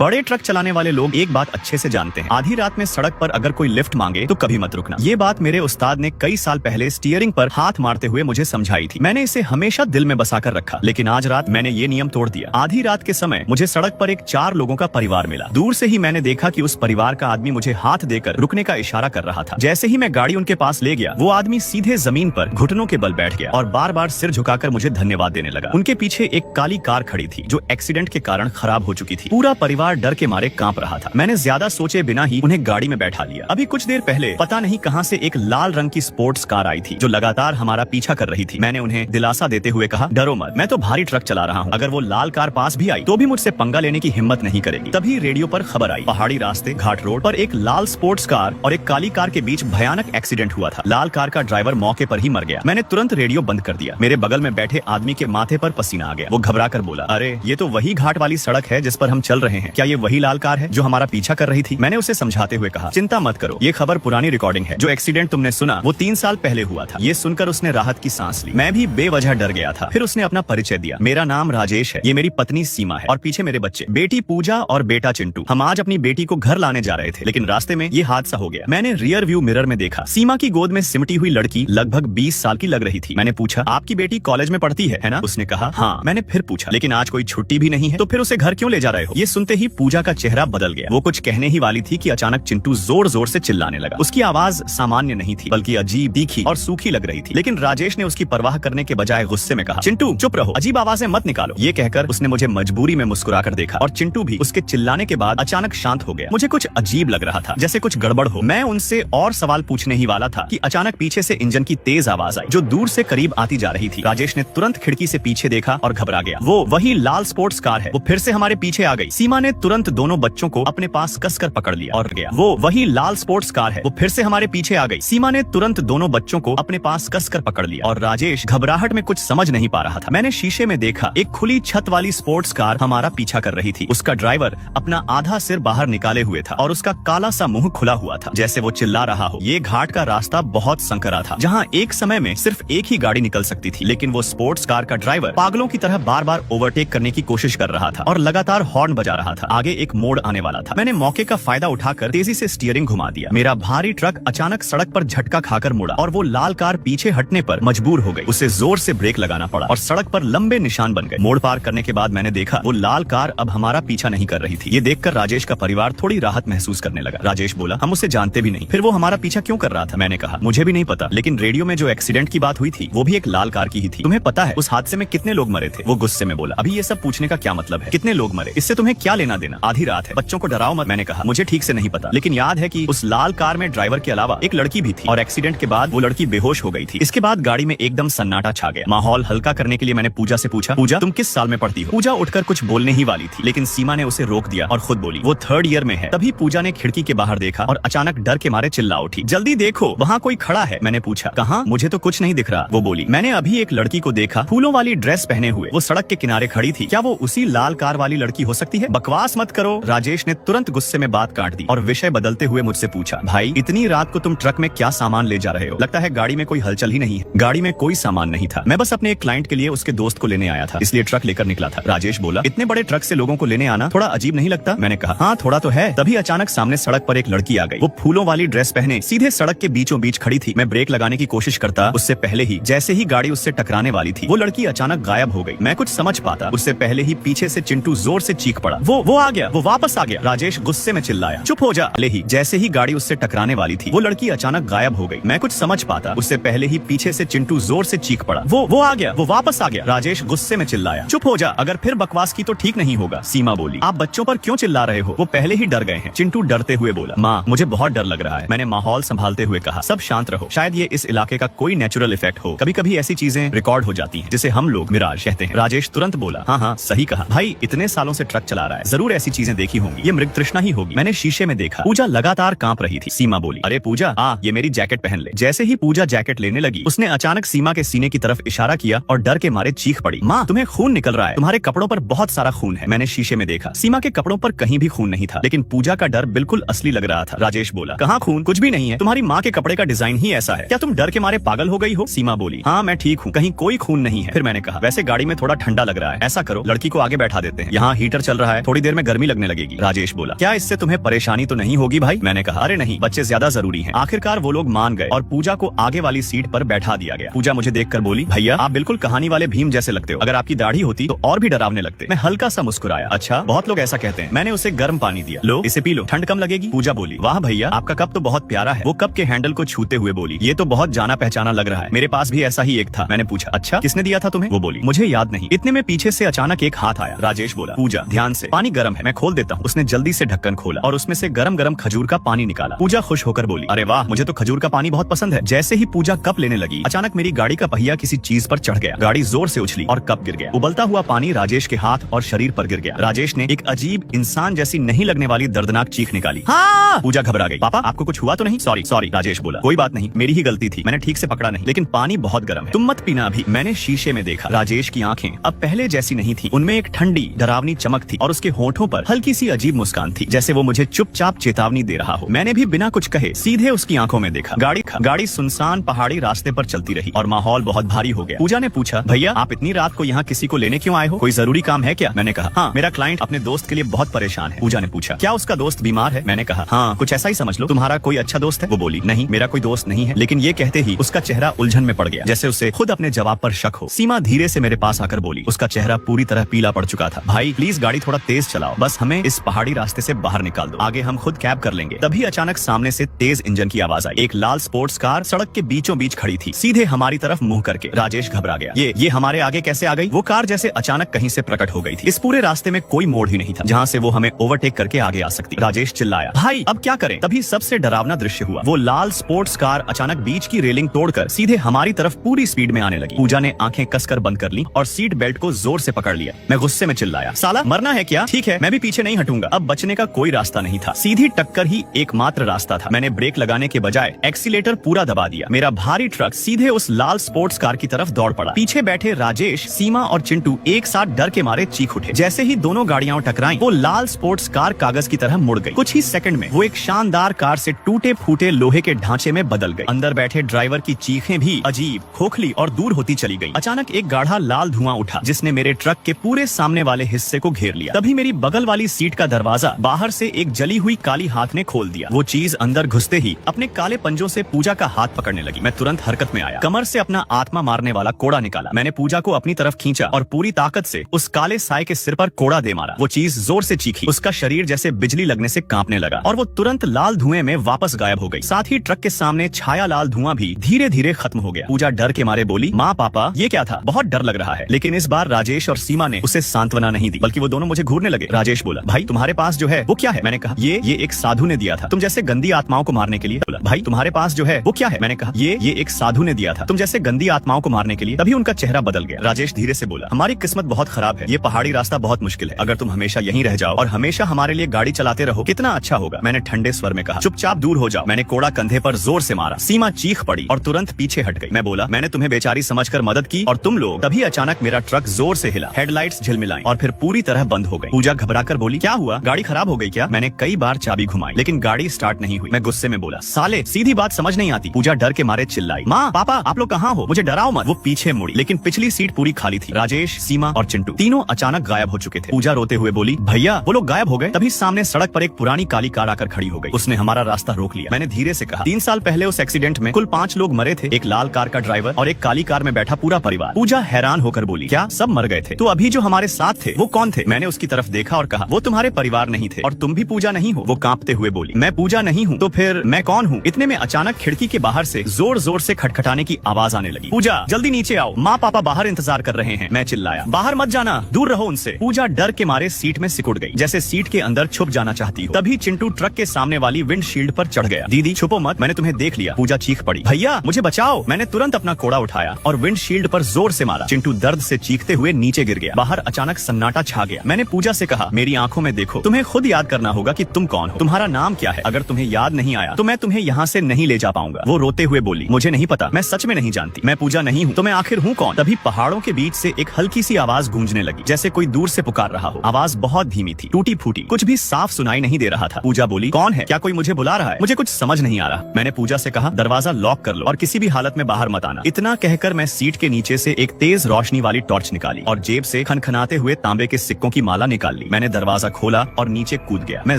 बड़े ट्रक चलाने वाले लोग एक बात अच्छे से जानते हैं, आधी रात में सड़क पर अगर कोई लिफ्ट मांगे तो कभी मत रुकना। ये बात मेरे उस्ताद ने कई साल पहले स्टीयरिंग पर हाथ मारते हुए मुझे समझाई थी। मैंने इसे हमेशा दिल में बसा कर रखा, लेकिन आज रात मैंने ये नियम तोड़ दिया। आधी रात के समय मुझे सड़क पर एक 4 लोगों का परिवार मिला। दूर से ही मैंने देखा कि उस परिवार का आदमी मुझे हाथ देकर रुकने का इशारा कर रहा था। जैसे ही मैं गाड़ी उनके पास ले गया, वो आदमी सीधे जमीन पर घुटनों के बल बैठ गया और बार बार सिर झुकाकर मुझे धन्यवाद देने लगा। उनके पीछे एक काली कार खड़ी थी जो एक्सीडेंट के कारण खराब हो चुकी थी। पूरा परिवार डर के मारे कांप रहा था। मैंने ज्यादा सोचे बिना ही उन्हें गाड़ी में बैठा लिया। अभी कुछ देर पहले पता नहीं कहां से एक लाल रंग की स्पोर्ट्स कार आई थी जो लगातार हमारा पीछा कर रही थी। मैंने उन्हें दिलासा देते हुए कहा, डरो मत, मैं तो भारी ट्रक चला रहा हूँ। अगर वो लाल कार पास भी आई तो भी मुझसे पंगा लेने की हिम्मत नहीं करेगी। तभी रेडियो पर खबर आई, पहाड़ी रास्ते घाट रोड पर एक लाल स्पोर्ट्स कार और एक काली कार के बीच भयानक एक्सीडेंट हुआ था। लाल कार का ड्राइवर मौके पर ही मर गया। मैंने तुरंत रेडियो बंद कर दिया। मेरे बगल में बैठे आदमी के माथे पर पसीना आ गया। वो घबरा कर बोला, अरे ये तो वही घाट वाली सड़क है जिस पर हम चल रहे हैं। क्या ये वही लाल कार है जो हमारा पीछा कर रही थी? मैंने उसे समझाते हुए कहा, चिंता मत करो, ये खबर पुरानी रिकॉर्डिंग है। जो एक्सीडेंट तुमने सुना वो 3 साल पहले हुआ था। ये सुनकर उसने राहत की सांस ली। मैं भी बेवजह डर गया था। फिर उसने अपना परिचय दिया, मेरा नाम राजेश है, ये मेरी पत्नी सीमा है और पीछे मेरे बच्चे, बेटी पूजा और बेटा चिंटू। हम आज अपनी बेटी को घर लाने जा रहे थे, लेकिन रास्ते में ये हादसा हो गया। मैंने रियर व्यू मिरर में देखा, सीमा की गोद में सिमटी हुई लड़की लगभग 20 साल की लग रही थी। मैंने पूछा, आपकी बेटी कॉलेज में पढ़ती है ना? उसने कहा, हाँ। मैंने फिर पूछा, लेकिन आज कोई छुट्टी भी नहीं है, तो फिर उसे घर क्यों ले जा रहे हो? ये सुनते ही पूजा का चेहरा बदल गया। वो कुछ कहने ही वाली थी कि अचानक चिंटू जोर जोर से चिल्लाने लगा। उसकी आवाज सामान्य नहीं थी, बल्कि अजीब, तीखी और सूखी लग रही थी। लेकिन राजेश ने उसकी परवाह करने के बजाय गुस्से में कहा, चिंटू चुप रहो, अजीब आवाजें मत निकालो। ये कहकर उसने मुझे मजबूरी में मुस्कुराकर देखा और चिंटू भी उसके चिल्लाने के बाद अचानक शांत हो गया। मुझे कुछ अजीब लग रहा था, जैसे कुछ गड़बड़ हो। मैं उनसे और सवाल पूछने ही वाला था कि अचानक पीछे से इंजन की तेज आवाज आई जो दूर से करीब आती जा रही थी। राजेश ने तुरंत खिड़की से पीछे देखा और घबरा गया। वो वही लाल स्पोर्ट्स कार है, वो फिर से हमारे पीछे आ गई। सीमा ने तुरंत दोनों बच्चों को अपने पास कसकर पकड़ लिया और गया। वो वही लाल स्पोर्ट्स कार है, वो फिर से हमारे पीछे आ गई। सीमा ने तुरंत दोनों बच्चों को अपने पास कसकर पकड़ लिया और राजेश घबराहट में कुछ समझ नहीं पा रहा था। मैंने शीशे में देखा, एक खुली छत वाली स्पोर्ट्स कार हमारा पीछा कर रही थी। उसका ड्राइवर अपना आधा सिर बाहर निकाले हुए था और उसका काला सा मुंह खुला हुआ था, जैसे वो चिल्ला रहा हो। ये घाट का रास्ता बहुत संकरा था, जहाँ एक समय में सिर्फ एक ही गाड़ी निकल सकती थी, लेकिन वो स्पोर्ट्स कार का ड्राइवर पागलों की तरह बार बार ओवरटेक करने की कोशिश कर रहा था और लगातार हॉर्न बजा रहा था। आगे एक मोड़ आने वाला था। मैंने मौके का फायदा उठाकर तेजी से स्टीयरिंग घुमा दिया। मेरा भारी ट्रक अचानक सड़क पर झटका खाकर मुड़ा और वो लाल कार पीछे हटने पर मजबूर हो गई। उसे जोर से ब्रेक लगाना पड़ा और सड़क पर लंबे निशान बन गए। मोड़ पार करने के बाद मैंने देखा वो लाल कार अब हमारा पीछा नहीं कर रही थी। ये देखकर राजेश का परिवार थोड़ी राहत महसूस करने लगा। राजेश बोला, हम उसे जानते भी नहीं, फिर वो हमारा पीछा क्यों कर रहा था? मैंने कहा, मुझे भी नहीं पता, लेकिन रेडियो में जो एक्सीडेंट की बात हुई थी वो भी एक लाल कार की ही थी। तुम्हें पता है उस हादसे में कितने लोग मरे थे? वो गुस्से में बोला, अभी ये सब पूछने का क्या मतलब है? कितने लोग मरे, इससे तुम्हें क्या लेना देना? आधी रात है, बच्चों को डराओ मत। मैंने कहा, मुझे ठीक से नहीं पता, लेकिन याद है कि उस लाल कार में ड्राइवर के अलावा एक लड़की भी थी और एक्सीडेंट के बाद वो लड़की बेहोश हो गई थी। इसके बाद गाड़ी में एकदम सन्नाटा छा गया। माहौल हल्का करने के लिए मैंने पूजा से पूछा, पूजा तुम किस साल में पढ़ती हो? पूजा उठकर कुछ बोलने ही वाली थी, लेकिन सीमा ने उसे रोक दिया और खुद बोली, वो 3rd ईयर में है। तभी पूजा ने खिड़की के बाहर देखा और अचानक डर के मारे चिल्ला उठी, जल्दी देखो वहाँ कोई खड़ा है। मैंने पूछा, कहाँ? मुझे तो कुछ नहीं दिख रहा। वो बोली, मैंने अभी एक लड़की को देखा, फूलों वाली ड्रेस पहने हुए, वो सड़क के किनारे खड़ी थी। क्या वो उसी लाल कार वाली लड़की हो सकती है? बकवास मत करो। राजेश ने तुरंत गुस्से में बात काट दी और विषय बदलते हुए मुझसे पूछा, भाई इतनी रात को तुम ट्रक में क्या सामान ले जा रहे हो? लगता है गाड़ी में कोई हलचल ही नहीं है। गाड़ी में कोई सामान नहीं था, मैं बस अपने एक क्लाइंट के लिए उसके दोस्त को लेने आया था, इसलिए ट्रक लेकर निकला था। राजेश बोला, इतने बड़े ट्रक से लोगों को लेने आना थोड़ा अजीब नहीं लगता? मैंने कहा, हाँ थोड़ा तो है। तभी अचानक सामने सड़क पर एक लड़की आ गई। वो फूलों वाली ड्रेस पहने सीधे सड़क के बीचों बीच खड़ी थी। मैं ब्रेक लगाने की कोशिश करता उससे पहले ही, जैसे ही गाड़ी उससे टकराने वाली थी, वो लड़की अचानक गायब हो गई। मैं कुछ समझ पाता उससे पहले ही पीछे से चिंटू जोर से चीख पड़ा, वो आ गया, वो वापस आ गया। राजेश गुस्से में चिल्लाया, चुप हो जा। ही जैसे ही गाड़ी उससे टकराने वाली थी, वो लड़की अचानक गायब हो गई। मैं कुछ समझ पाता उससे पहले ही पीछे से चिंटू जोर से चीख पड़ा, वो आ गया, वो वापस आ गया। राजेश गुस्से में चिल्लाया, चुप हो जा, अगर फिर बकवास की तो ठीक नहीं होगा। सीमा बोली, आप बच्चों पर क्यों चिल्ला रहे हो? वो पहले ही डर गए हैं। चिंटू डरते हुए बोला, माँ मुझे बहुत डर लग रहा है। मैंने माहौल संभालते हुए कहा, सब शांत रहो, शायद ये इस इलाके का कोई नेचुरल इफेक्ट हो। कभी कभी ऐसी चीजें रिकॉर्ड हो जाती हैं जिसे हम लोग मिराज कहते हैं। राजेश तुरंत बोला, हाँ सही कहा भाई, इतने सालों से ट्रक चला रहा है, जरूर ऐसी चीजें देखी होंगी, ये मृग तृष्णा ही होगी। मैंने शीशे में देखा, पूजा लगातार कांप रही थी। सीमा बोली, अरे पूजा ये मेरी जैकेट पहन ले। जैसे ही पूजा जैकेट लेने लगी, उसने अचानक सीमा के सीने की तरफ इशारा किया और डर के मारे चीख पड़ी, माँ तुम्हें खून निकल रहा है, तुम्हारे कपड़ों पर बहुत सारा खून है। मैंने शीशे में देखा, सीमा के कपड़ों पर कहीं भी खून नहीं था, लेकिन पूजा का डर बिल्कुल असली लग रहा था। राजेश बोला, कहाँ खून? कुछ भी नहीं है, तुम्हारी माँ के कपड़े का डिजाइन ही ऐसा है। क्या तुम डर के मारे पागल हो गई हो? सीमा बोली, हाँ मैं ठीक हूँ, कहीं कोई खून नहीं है। फिर मैंने कहा, वैसे गाड़ी में थोड़ा ठंडा लग रहा है, ऐसा करो लड़की को आगे बैठा देते हैं, यहाँ हीटर चल रहा है, थोड़ी देर देर में गर्मी लगने लगेगी। राजेश बोला, क्या इससे तुम्हें परेशानी तो नहीं होगी भाई? मैंने कहा, अरे नहीं, बच्चे ज्यादा जरूरी हैं। आखिरकार वो लोग मान गए और पूजा को आगे वाली सीट पर बैठा दिया गया। पूजा मुझे देखकर बोली, भैया आप बिल्कुल कहानी वाले भीम जैसे लगते हो, अगर आपकी दाढ़ी होती तो और भी डरावने लगते। मैं हल्का सा मुस्कुराया, अच्छा बहुत लोग ऐसा कहते हैं। मैंने उसे गर्म पानी दिया, लो इसे पी लो, ठंड कम लगेगी। पूजा बोली, वाह भैया आपका कप तो बहुत प्यारा है। वो कप के हैंडल को छूते हुए बोली, ये तो बहुत जाना पहचाना लग रहा है, मेरे पास भी ऐसा ही एक था। मैंने पूछा, अच्छा किसने दिया था तुम्हें? वो बोली, मुझे याद नहीं। इतने में पीछे से अचानक एक हाथ आया। राजेश बोला, पूजा ध्यान से, पानी गर्म है, मैं खोल देता हूँ। उसने जल्दी से ढक्कन खोला और उसमें से गरम गरम खजूर का पानी निकाला। पूजा खुश होकर बोली, अरे वाह, मुझे तो खजूर का पानी बहुत पसंद है। जैसे ही पूजा कप लेने लगी, अचानक मेरी गाड़ी का पहिया किसी चीज पर चढ़ गया। गाड़ी जोर से उछली और कप गिर गया। उबलता हुआ पानी राजेश के हाथ और शरीर पर गिर गया। राजेश ने एक अजीब इंसान जैसी नहीं लगने वाली दर्दनाक चीख निकाली। हाँ! पूजा घबरा गई, पापा आपको कुछ हुआ तो नहीं? सॉरी सॉरी, राजेश बोला, कोई बात नहीं, मेरी ही गलती थी, मैंने ठीक से पकड़ा नहीं, लेकिन पानी बहुत गर्म है, तुम मत पीना अभी। मैंने शीशे में देखा, राजेश की आंखें अब पहले जैसी नहीं थी, उनमें एक ठंडी डरावनी चमक थी और उसके होठों पर हल्की सी अजीब मुस्कान थी, जैसे वो मुझे चुपचाप चेतावनी दे रहा हो। मैंने भी बिना कुछ कहे सीधे उसकी आंखों में देखा। गाड़ी सुनसान पहाड़ी रास्ते पर चलती रही और माहौल बहुत भारी हो गया। पूजा ने पूछा, भैया आप इतनी रात को यहाँ किसी को लेने क्यों आए हो? कोई जरूरी काम है क्या? मैंने कहा, हाँ, मेरा क्लाइंट अपने दोस्त के लिए बहुत परेशान है। पूजा ने पूछा, क्या उसका दोस्त बीमार है? मैंने कहा, हाँ, कुछ ऐसा ही समझ लो। तुम्हारा कोई अच्छा दोस्त है? वो बोली, नहीं, मेरा कोई दोस्त नहीं है। लेकिन ये कहते ही उसका चेहरा उलझन में पड़ गया, जैसे उसे खुद अपने जवाब पर शक हो। सीमा धीरे से मेरे पास आकर बोली, उसका चेहरा पूरी तरह पीला पड़ चुका था। भाई प्लीज गाड़ी थोड़ा तेज चलाओ, बस हमें इस पहाड़ी रास्ते से बाहर निकाल दो, आगे हम खुद कैब कर लेंगे। तभी अचानक सामने से तेज इंजन की आवाज आई। एक लाल स्पोर्ट्स कार सड़क के बीचों बीच खड़ी थी, सीधे हमारी तरफ मुंह करके। राजेश घबरा गया, ये हमारे आगे कैसे आ गई? वो कार जैसे अचानक कहीं से प्रकट हो गई थी। इस पूरे रास्ते में कोई मोड़ ही नहीं था जहाँ से वो हमें ओवरटेक करके आगे आ सकती। राजेश चिल्लाया, भाई अब क्या करें? तभी सबसे डरावना दृश्य हुआ। वो लाल स्पोर्ट्स कार अचानक बीच की रेलिंग तोड़कर सीधे हमारी तरफ पूरी स्पीड में आने लगी। पूजा ने आंखें कसकर बंद कर ली और सीट बेल्ट को जोर से पकड़ लिया। मैं गुस्से में चिल्लाया, साला मरना है क्या? ठीक है, मैं भी पीछे नहीं हटूंगा। अब बचने का कोई रास्ता नहीं था, सीधी टक्कर ही एकमात्र रास्ता था। मैंने ब्रेक लगाने के बजाय एक्सीलेटर पूरा दबा दिया। मेरा भारी ट्रक सीधे उस लाल स्पोर्ट्स कार की तरफ दौड़ पड़ा। पीछे बैठे राजेश, सीमा और चिंटू एक साथ डर के मारे चीख उठे। जैसे ही दोनों गाड़ियां टकराईं, वो लाल स्पोर्ट्स कार कागज की तरह मुड़ गई। कुछ ही सेकंड में वो एक शानदार कार से टूटे फूटे लोहे के ढांचे में बदल गई। अंदर बैठे ड्राइवर की चीखें भी अजीब, खोखली और दूर होती चली गई। अचानक एक गाढ़ा लाल धुआं उठा, जिसने मेरे ट्रक के पूरे सामने वाले हिस्से को घेर लिया। तभी मेरी बगल वाली सीट का दरवाजा बाहर से एक जली हुई काली हाथ ने खोल दिया। वो चीज अंदर घुसते ही अपने काले पंजों से पूजा का हाथ पकड़ने लगी। मैं तुरंत हरकत में आया, कमर से अपना आत्मा मारने वाला कोड़ा निकाला। मैंने पूजा को अपनी तरफ खींचा और पूरी ताकत से उस काले साए के सिर पर कोड़ा दे मारा। वो चीज जोर से चीखी, उसका शरीर जैसे बिजली लगने से कांपने लगा और वो तुरंत लाल धुएं में वापस गायब हो गई। साथ ही ट्रक के सामने छाया लाल धुआं भी धीरे धीरे खत्म हो गया। पूजा डर के मारे बोली, माँ पापा ये क्या था? बहुत डर लग रहा है। लेकिन इस बार राजेश और सीमा ने उसे सांत्वना नहीं दी, बल्कि वो दोनों मुझे घूरने लगे। राजेश बोला, भाई तुम्हारे पास जो है वो क्या है? मैंने कहा, ये एक साधु ने दिया था तुम जैसे गंदी आत्माओं को मारने के लिए। बोला, भाई तुम्हारे पास जो है वो क्या है? मैंने कहा, ये एक साधु ने दिया था तुम जैसे गंदी आत्माओं को मारने के लिए। तभी उनका चेहरा बदल गया। राजेश धीरे से बोला, हमारी किस्मत बहुत खराब है, ये पहाड़ी रास्ता बहुत मुश्किल है। अगर तुम हमेशा यहीं रह जाओ और हमेशा हमारे लिए गाड़ी चलाते रहो कितना अच्छा होगा। मैंने ठंडे स्वर में कहा, चुपचाप दूर हो जाओ। मैंने कोड़ा कंधे पर जोर से मारा। सीमा चीख पड़ी और तुरंत पीछे हट गई। मैं बोला, मैंने तुम्हें बेचारी समझकर मदद की और तुम लोग। तभी अचानक मेरा ट्रक जोर से हिला, हेडलाइट्स झिलमिलाई और फिर पूरी तरह बंद हो गई। पूजा घबराकर बोली, क्या हुआ? गाड़ी खराब हो गई क्या? मैंने कई बार चाबी घुमाई लेकिन गाड़ी स्टार्ट नहीं हुई। मैं गुस्से में बोला, साले सीधी बात समझ नहीं आती। पूजा डर के मारे चिल्लाई, माँ पापा आप लोग कहाँ हो? मुझे डराओ मत। वो पीछे मुड़ी लेकिन पिछली सीट पूरी खाली थी। राजेश, सीमा और चिंटू तीनों अचानक गायब हो चुके थे। पूजा रोते हुए बोली, भैया वो लोग गायब हो गए। तभी सामने सड़क पर एक पुरानी काली कार आकर खड़ी हो गई। उसने हमारा रास्ता रोक लिया। मैंने धीरे से कहा, 3 साल पहले उस एक्सीडेंट में कुल 5 लोग मरे थे, एक लाल कार का ड्राइवर और एक काली कार में बैठा पूरा परिवार। पूजा हैरान होकर बोली, क्या सब मर गए थे? तो अभी जो हमारे साथ थे वो कौन थे? मैंने उसकी तरफ देखा और कहा, वो तुम्हारे परिवार नहीं थे और तुम भी पूजा नहीं हो। वो कांपते हुए बोली, मैं पूजा नहीं हूँ। तो फिर मैं कौन हूँ? इतने में अचानक खिड़की के बाहर से जोर जोर से खटखटाने की आवाज आने लगी। पूजा जल्दी नीचे आओ, माँ पापा बाहर इंतजार कर रहे हैं। मैं चिल्लाया, बाहर मत जाना, दूर रहो उनसे। पूजा डर के मारे सीट में सिकुड़ गई, जैसे सीट के अंदर छुप जाना चाहती हो। तभी चिंटू ट्रक के सामने वाली विंडशील्ड पर चढ़ गया। दीदी छुपो मत, मैंने तुम्हें देख लिया। पूजा चीख पड़ी, भैया मुझे बचाओ। मैंने तुरंत अपना कोड़ा उठाया और विंडशील्ड पर जोर से मारा। चिंटू दर्द से चीखते हुए नीचे गिर गया। बाहर अचानक सन्नाटा छा गया। मैंने पूजा से कहा, मेरी आंखों में देखो, तुम्हें खुद याद करना होगा कि तुम कौन हो, तुम्हारा नाम क्या है। अगर तुम्हें याद नहीं आया तो मैं तुम्हें यहाँ से नहीं ले जा पाऊंगा। वो रोते हुए बोली, मुझे नहीं पता, मैं सच में नहीं जानती, मैं पूजा नहीं हूँ। तो मैं आखिर हूँ कौन? तभी पहाड़ों के बीच से एक हल्की सी आवाज गूंजने लगी, जैसे कोई दूर से पुकार रहा हो। आवाज बहुत धीमी थी, टूटी फूटी, कुछ भी साफ सुनाई नहीं दे रहा था। पूजा बोली, कौन है? क्या कोई मुझे बुला रहा है? मुझे कुछ समझ नहीं आ रहा। मैंने पूजा से कहा, दरवाजा लॉक कर लो और किसी भी हालत में बाहर मत आना। इतना कहकर मैं सीट के नीचे से एक तेज रोशनी वाली टॉर्च निकाली और जेब से खनखनाते हुए तांबे के सिक्कों की माला निकाल ली। ली। मैंने दरवाजा खोला और नीचे कूद गया। मैं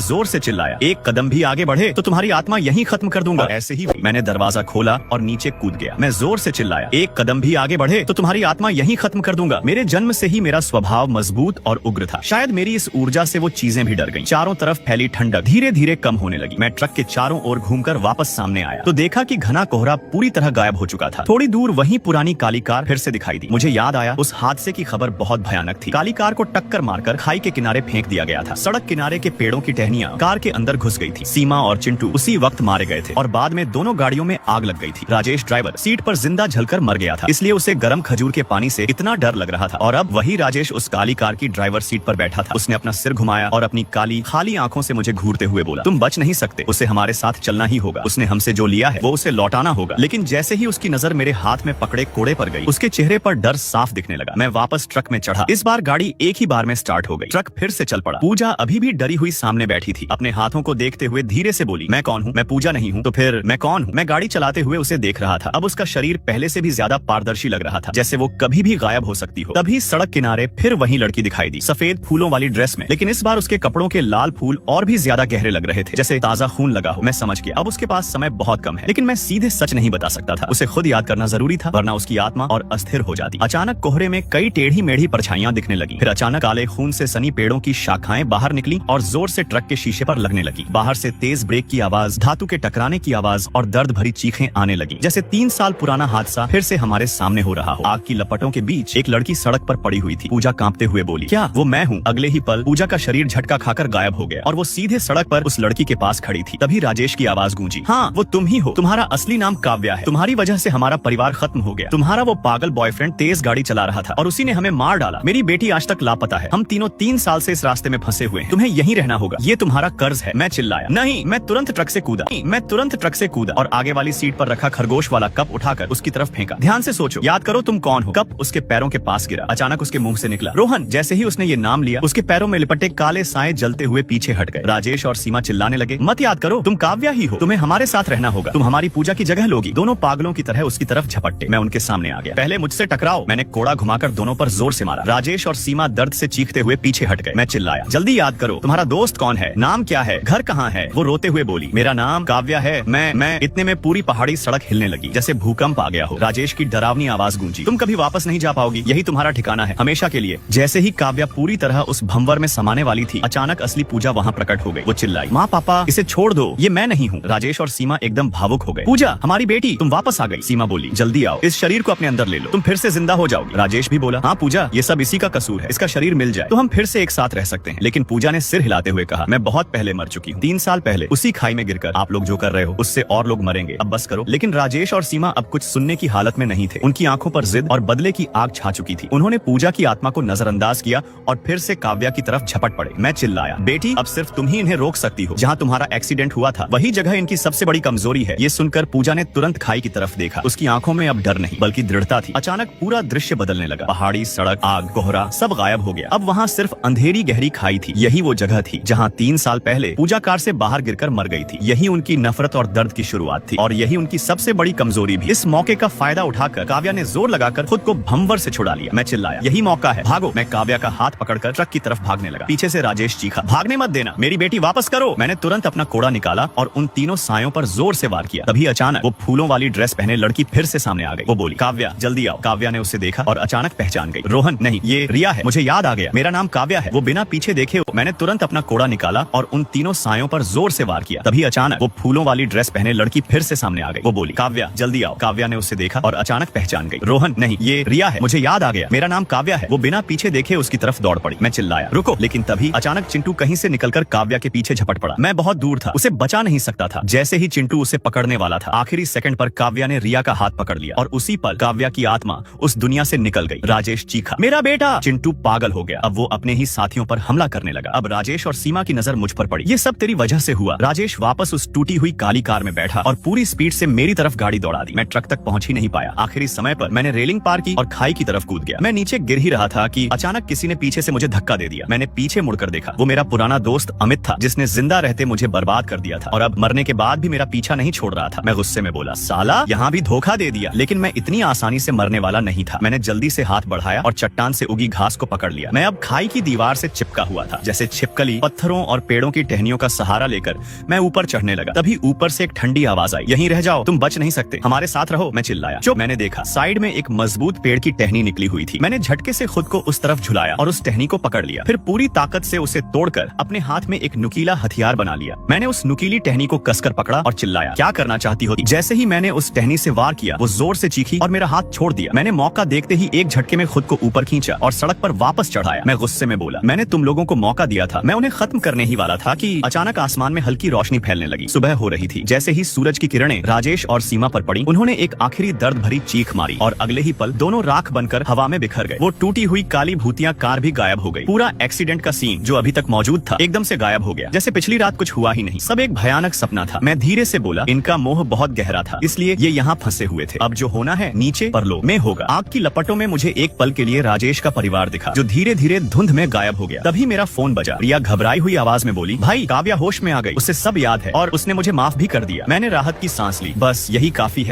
जोर से चिल्लाया, एक कदम भी आगे बढ़े तो तुम्हारी आत्मा यहीं खत्म कर दूंगा। ऐसे ही मैंने दरवाजा खोला और नीचे कूद गया। मैं जोर से चिल्लाया, एक कदम भी आगे बढ़े तो तुम्हारी आत्मा यहीं खत्म कर दूंगा। मेरे जन्म से ही मेरा स्वभाव मजबूत और उग्र था। शायद मेरी इस ऊर्जा से वो चीजें भी डर गईं। चारों तरफ फैली ठंडक धीरे धीरे कम होने लगी। मैं ट्रक के चारों ओर घूमकर वापस सामने आया तो देखा कि घना कोहरा पूरी तरह गायब हो चुका था। थोड़ी दूर वही पुरानी काली कार फिर से दिखाई दी। मुझे याद आया उस हादसे की खबर बहुत भयानक थी। काली कार को टक्कर मारकर खाई के किनारे फेंक दिया गया था। सड़क किनारे के पेड़ों की टहनियां कार के अंदर घुस गई थी। सीमा और चिंटू उसी वक्त मारे गए थे और बाद में दोनों गाड़ियों में आग लग गई थी। राजेश ड्राइवर सीट पर जिंदा जलकर मर गया था, इसलिए उसे गर्म खजूर के पानी से इतना डर लग रहा था। और अब वही राजेश उस काली कार की ड्राइवर सीट पर बैठा था। उसने अपना सिर घुमाया और अपनी काली खाली आंखों से मुझे घूरते हुए बोला, तुम बच नहीं सकते, उसे हमारे साथ चलना ही होगा। उसने हमसे जो लिया है वो उसे लौटाना होगा। लेकिन जैसे ही उसकी नजर मेरे हाथ में पकड़े कोड़े पर गई, उसके चेहरे पर डर साफ दिखने लगा। मैं वापस ट्रक में चढ़ा। इस बार गाड़ी एक ही बार में स्टार्ट हो गई। ट्रक फिर से चल पड़ा। पूजा अभी भी डरी हुई सामने बैठी थी। अपने हाथों को देखते हुए धीरे से बोली, मैं कौन हूँ? मैं पूजा नहीं हूँ तो फिर मैं कौन हूँ? मैं गाड़ी चलाते हुए उसे देख रहा था। अब उसका शरीर पहले से भी ज्यादा पारदर्शी लग रहा था, जैसे वो कभी भी गायब हो सकती हो। तभी सड़क किनारे फिर वही लड़की दिखाई दी, सफेद फूलों वाली ड्रेस में। लेकिन इस बार उसके कपड़ों के लाल फूल और भी ज्यादा गहरे लग रहे थे, जैसे ताजा खून लगा हो। मैं समझ गया अब उसके पास समय बहुत कम है, लेकिन मैं सीधे सच नहीं बता सकता था। उसे खुद याद करना जरूरी था, वरना उसकी आत्मा और अस्थिर हो जाती। अचानक कोहरे में कई टेढ़ी मेढ़ी परछाइयां दिखने लगी। फिर अचानक काले खून से सनी पेड़ों की शाखाएं बाहर निकली और जोर से ट्रक के शीशे पर लगने लगी। बाहर से तेज ब्रेक की आवाज, धातु के टकराने की आवाज और दर्द भरी चीखें आने लगी, जैसे 3 साल पुराना हादसा फिर से हमारे सामने हो रहा हो। आग की लपटों के बीच एक लड़की सड़क पर पड़ी हुई थी। पूजा कांपते हुए बोली, क्या वो मैं हूँ? अगले ही पल पूजा का शरीर झटका खाकर गायब हो गया और वो सीधे सड़क पर उस लड़की के पास खड़ी थी। तभी राजेश की आवाज गूंजी, हाँ वो तुम ही हो। तुम्हारा असली नाम काव्या है। तुम्हारी वजह से हमारा परिवार खत्म हो गया। तुम्हारा वो पागल बॉयफ्रेंड तेज गाड़ी चला रहा था और उसी ने हमें मार डाला। मेरी बेटी आज तक लापता है। हम तीनों 3 साल से इस रास्ते में फंसे हुए हैं। तुम्हें यहीं रहना होगा, ये तुम्हारा कर्ज है। मैं चिल्लाया, नहीं। मैं तुरंत ट्रक से कूदा और आगे वाली सीट पर रखा खरगोश वाला कप उठाकर उसकी तरफ फेंका। ध्यान से सोचो, याद करो तुम कौन हो। कप उसके पैरों के पास गिरा। अचानक उसके मुंह से निकला, रोहन। जैसे ही उसने ये नाम लिया, उसके पैरों में लिपटे काले साए जलते हुए पीछे हट गए। राजेश और सीमा चिल्लाने लगे, मत याद करो, तुम काव्या ही हो। तुम्हें हमारे साथ रहना होगा। तुम हमारी पूजा की जगह लोगी। दोनों पागलों की तरह उसकी तरफ झपट्टे। मैं उनके सामने आ गया। पहले मुझसे टकराओ। मैंने कोड़ा घुमाकर दोनों पर जोर से मारा। राजेश और सीमा दर्द से चीखते हुए पीछे हट गए। मैं चिल्लाया, जल्दी याद करो, तुम्हारा दोस्त कौन है? नाम क्या है? घर कहाँ है? वो रोते हुए बोली, मेरा नाम काव्या है। मैं इतने में पूरी पहाड़ी सड़क हिलने लगी, जैसे भूकंप आ गया हो। राजेश की डरावनी आवाज गूंजी, तुम कभी वापस नहीं जा पाओगी। यही तुम्हारा ठिकाना है, हमेशा के लिए। जैसे ही काव्या पूरी तरह उस भंवर में समाने वाली थी, अचानक असली पूजा वहाँ प्रकट हो गई। वो चिल्लाई, माँ पापा इसे छोड़ दो, ये मैं नहीं हूँ। राजेश और सीमा एकदम भावुक हो गए। पूजा हमारी बेटी, तुम वापस आ गई। सीमा बोली, जल्दी आओ, इस शरीर को अपने अंदर ले लो, तुम फिर से जिंदा हो जाओगी। राजेश भी बोला, हाँ पूजा, ये सब इसी का कसूर है। इसका शरीर मिल जाए तो हम फिर से एक साथ रह सकते हैं। लेकिन पूजा ने सिर हिलाते हुए कहा, मैं बहुत पहले मर चुकी हूँ। 3 साल पहले उसी खाई में गिरकर। आप लोग जो कर रहे हो उससे और लोग मरेंगे, अब बस करो। लेकिन राजेश और सीमा अब कुछ सुनने की हालत में नहीं थे। उनकी आंखों पर जिद और बदले की आग छा चुकी थी। उन्होंने पूजा की आत्मा को नजरअंदाज किया और फिर से काव्या की तरफ झपट पड़े। मैं चिल्लाया, बेटी अब सिर्फ तुम ही इन्हें रोक सकती हो। जहाँ तुम्हारा एक्सीडेंट हुआ था वही जगह इनकी सबसे बड़ी कमजोरी है। ये सुनकर पूजा ने तुरंत खाई की तरफ देखा। उसकी आंखों में अब डर नहीं बल्कि दृढ़ता थी। अचानक पूरा दृश्य बदलने लगा। पहाड़ी, सड़क, आग, कोहरा सब गायब हो गया। अब वहाँ सिर्फ अंधेरी गहरी खाई थी। यही वो जगह थी जहाँ 3 साल पहले पूजा कार से बाहर गिरकर मर गई थी। यही उनकी नफरत और दर्द की शुरुआत थी और यही उनकी सबसे बड़ी कमजोरी भी। इस मौके का फायदा उठाकर काव्या ने जोर लगाकर खुद को भंवर से छुड़ा लिया। मैं चिल्लाया, यही मौका है, भागो। मैं काव्या का हाथ पकड़कर ट्रक की तरफ भागने लगा। पीछे से राजेश चीखा, भागने मत देना, मेरी बेटी वापस करो। मैंने तुरंत अपना कोड़ा निकाला और उन तीनों सायों पर जोर से वार किया। तभी अचानक वो फूलों वाली ड्रेस पहने लड़की फिर से सामने आ गई। वो बोली, काव्या जल्दी आओ। काव्या ने उसे देखा और अचानक पहचान गई। रोहन नहीं, ये रिया है, मुझे याद आ गया, मेरा नाम काव्या है। वो बिना पीछे देखे मैंने तुरंत अपना कोड़ा निकाला और उन तीनों सायों पर जोर से वार किया। तभी अचानक वो फूलों वाली ड्रेस पहने लड़की फिर से सामने आ गई। वो बोली, काव्या जल्दी आओ। काव्या ने उसे देखा और अचानक पहचान गई। रोहन नहीं, ये रिया है, मुझे याद आ गया, मेरा नाम काव्या है। वो बिना पीछे देखे उसकी तरफ दौड़ पड़ी। मैं चिल्लाया, रुको। लेकिन तभी अचानक चिंटू कहीं से निकलकर काव्या के पीछे झपट पड़ा। मैं बहुत दूर था, उसे बचा नहीं सकता था। जैसे ही चिंटू उसे पकड़ने वाला था, आखिरी सेकंड पर काव्या ने रिया का हाथ पकड़ लिया और उसी पल काव्या की आत्मा उस दुनिया से निकल गई। राजेश चीखा, मेरा बेटा। चिंटू पागल हो गया। अब वो अपने ही साथियों पर हमला करने लगा। अब राजेश और सीमा की नजर मुझ पर पड़ी। ये सब तेरी वजह से हुआ। राजेश वापस उस टूटी हुई काली कार में बैठा और पूरी स्पीड से मेरी तरफ गाड़ी दौड़ा दी। मैं ट्रक तक पहुंच ही नहीं पाया। आखिरी समय पर मैंने रेलिंग पार की और खाई की तरफ कूद गया। मैं नीचे गिर ही रहा था कि अचानक किसी ने पीछे से मुझे धक्का दे दिया। मैंने पीछे मुड़कर देखा। वो मेरा पुराना दोस्त अमित था, जिसने जिंदा रहते मुझे बर्बाद कर दिया था और अब मरने के बाद भी मेरा पीछा नहीं छोड़ रहा था। मैं गुस्से में बोला, साला यहाँ भी धोखा दे दिया। लेकिन मैं इतनी आसानी से मरने वाला नहीं था। मैंने जल्दी से हाथ बढ़ाया और चट्टान से उगी घास को पकड़ लिया। मैं अब खाई की दीवार दीवार से चिपका हुआ था। जैसे छिपकली पत्थरों और पेड़ों की टहनियों का सहारा लेकर मैं ऊपर चढ़ने लगा। तभी ऊपर से एक ठंडी आवाज आई, यहीं रह जाओ, तुम बच नहीं सकते, हमारे साथ रहो। मैं चिल्लाया। जो मैंने देखा, साइड में एक मजबूत पेड़ की टहनी निकली हुई थी। मैंने झटके से खुद को उस तरफ झुलाया और उस टहनी को पकड़ लिया। फिर पूरी ताकत से उसे तोड़कर अपने हाथ में एक नुकीला हथियार बना लिया। मैंने उस नुकीली टहनी को कसकर पकड़ा और चिल्लाया, क्या करना चाहती हो? जैसे ही मैंने उस टहनी से वार किया, वो जोर से चीखी और मेरा हाथ छोड़ दिया। मैंने मौका देखते ही एक झटके में खुद को ऊपर खींचा और सड़क पर वापस चढ़ाया। मैं गुस्से में बोला, मैंने तुम लोगों को मौका दिया था, मैं उन्हें खत्म करने ही वाला था कि अचानक आसमान में हल्की रोशनी फैलने लगी। सुबह हो रही थी। जैसे ही सूरज की किरणें राजेश और सीमा पर पड़ी, उन्होंने एक आखिरी दर्द भरी चीख मारी और अगले ही पल दोनों राख बनकर हवा में बिखर गए। वो टूटी हुई काली भूतिया कार भी गायब हो गई। पूरा एक्सीडेंट का सीन जो अभी तक मौजूद था एकदम से गायब हो गया, जैसे पिछली रात कुछ हुआ ही नहीं। सब एक भयानक सपना था। मैं धीरे से बोला, इनका मोह बहुत गहरा था, इसलिए ये यहाँ फंसे हुए थे। अब जो होना है नीचे परलोक में होगा। आग की लपटों में मुझे एक पल के लिए राजेश का परिवार दिखा, जो धीरे धीरे धुंध में गायब हो गया। तभी मेरा फोन बजा। रिया घबराई हुई आवाज में बोली, भाई काव्या होश में आ गई, उसे सब याद है और उसने मुझे माफ भी कर दिया। मैंने राहत की सांस ली। बस यही काफी है।